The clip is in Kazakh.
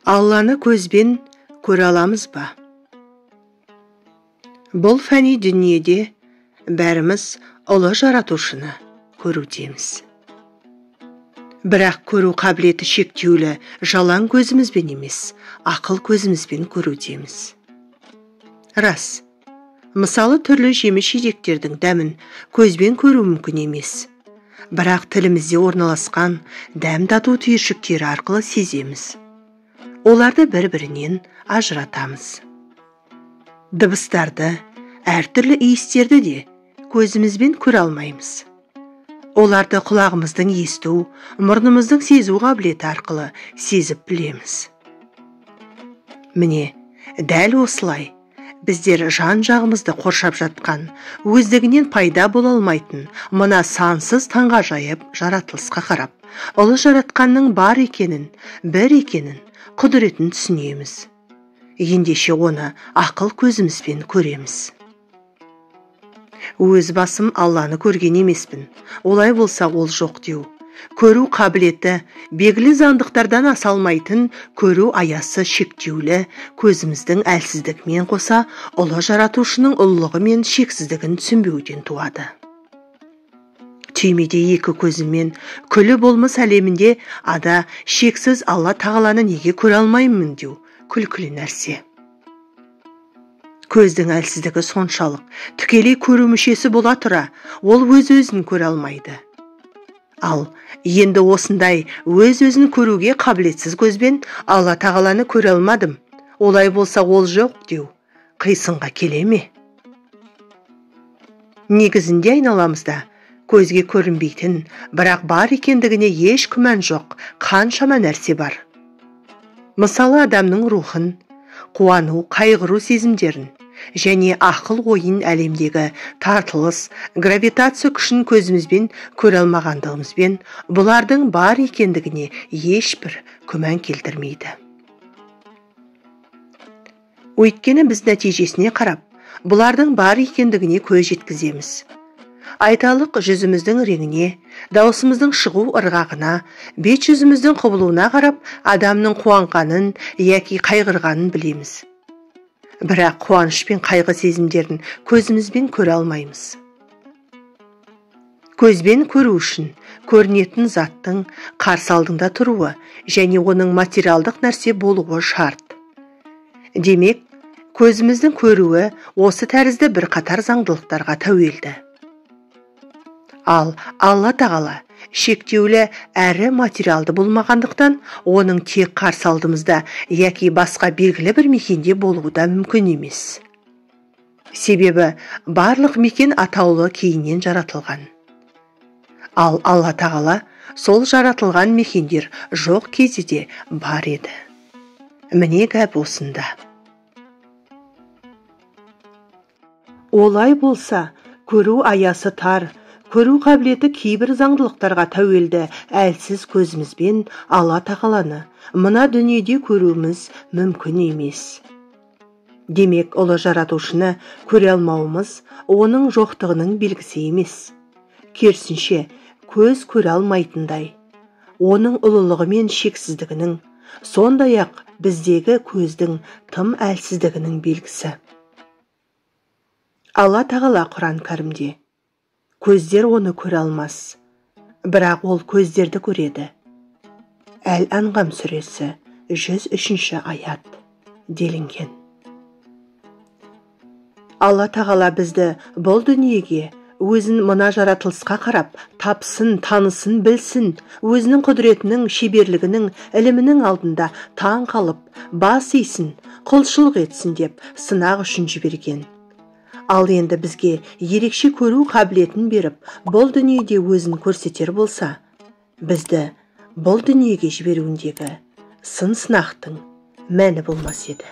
Алланы көзбен көре аламыз ба? Бұл фәни дүниеде бәріміз ұлы жаратушыны көрудеміз. Бірақ көру қабілеті шектеулі жалаң көзімізбен емес, ақыл көзімізбен көрудеміз. Рас, мысалы түрлі жеміс-жидектердің дәмін көзбен көру мүмкін емес. Бірақ тілімізде орналасқан дәм тату түйіршіктері арқылы сеземіз. Оларды бір-бірінен ажыратамыз. Дыбыстарды, әртүрлі иістерді де көзімізбен көре алмаймыз. Оларды құлағымыздың есту, мұрнымыздың сезу қабілеті арқылы сезіп білеміз. Міне, дәл осылай біздер жан-жағымызды қоршап жатқан, өздігінен пайда бола алмайтын мына сансыз таңғажайып жаратылысқа қарап, ұлы жаратқанның бар екенін, бір екенін, құдіретін түсінеміз. Ендеше оны ақыл көзімізбен көреміз. Өз басым Алланы көрген емеспін. Олай болса ол жоқ деу. Көру қабілеті белгілі заңдықтардан аса алмайтын, көру аясы шектеулі, көзіміздің әлсіздігімен қоса, ұлы жаратушының ұлылығы мен шексіздігін түсінбеуден туады. Түймеде екі көзімен күлі болмыс әлемінде ада шексіз Алла тағаланы неге көре алмаймын деу күлкілі нәрсе. Көздің әлсіздігі соншалық, тікелей көру мүшесі бола тұра, ол өз-өзін көре алмайды. Ал енді осындай өз-өзін көруге қабілетсіз көзбен Алла тағаланы көре алмадым, олай болса ол жоқ деу қисынға келе ме? Негізінде айналамызда көзге көрінбейтін, бірақ бар екендігіне еш күмән жоқ, қаншама нәрсе бар. Мысалы адамның рухын, қуану, қайғыру сезімдерін, және ақыл ойын әлемдегі тартылыс, гравитация күшін көзімізбен көре алмағандығымызбен бұлардың бар екендігіне ешбір күмән келтірмейді. Өйткені біз нәтижесіне қарап, бұлардың бар екендігіне көз жеткіземіз. Айталық жүзіміздің реңіне, даусымыздың шығу ырғағына, бет жүзіміздің құбылуына қарап, адамның қуанғанын яки қайғырғанын білеміз. Бірақ қуаныш пен қайғы сезімдерін көзімізбен көре алмаймыз. Көзбен көру үшін көрінетін заттың қарсы алдыңда тұруы және оның материалдық нәрсе болуы шарт. Демек, көзіміздің көруі осы тәрізді бірқатар заңдылықтарға тәуелді. Ал Алла тағала шектеулі әрі материалды болмағандықтан, оның тек қарсы алдымызда яки басқа белгілі бір мекенде болуы да мүмкін емес. Себебі барлық мекен атаулы кейіннен жаратылған. Ал Алла тағала сол жаратылған мекендер жоқ кезде де бар еді. Міне гәп осында. Олай болса, көру аясы тар, көру қабілеті кейбір заңдылықтарға тәуелді әлсіз көзімізбен Алла тағаланы мына дүниеде көруіміз мүмкін емес. Демек, ұлы жаратушыны көре алмауымыз оның жоқтығының белгісі емес. Керісінше, көз көре алмайтындай, оның ұлылығы мен шексіздігінің, сондай-ақ біздегі көздің тым әлсіздігінің белгісі. Алла тағала Құран кәрімде: көздер оны көре алмас, бірақ ол көздерді көреді. Әл-Анғам сүресі 103 аят делінген. Алла тағала бізді бұл дүниеге өзін мына жаратылысқа қарап, тапсын, танысын, білсін, өзінің құдіретінің, шеберлігінің, ілімінің алдында таң қалып, бас иісін, құлшылық етсін деп сынақ үшін жіберген. Ал енді бізге ерекше көру қабілетін беріп, бұл дүниеде өзін көрсетер болса, бізді бұл дүниеге жіберуіндегі сын сынақтың мәні болмас еді.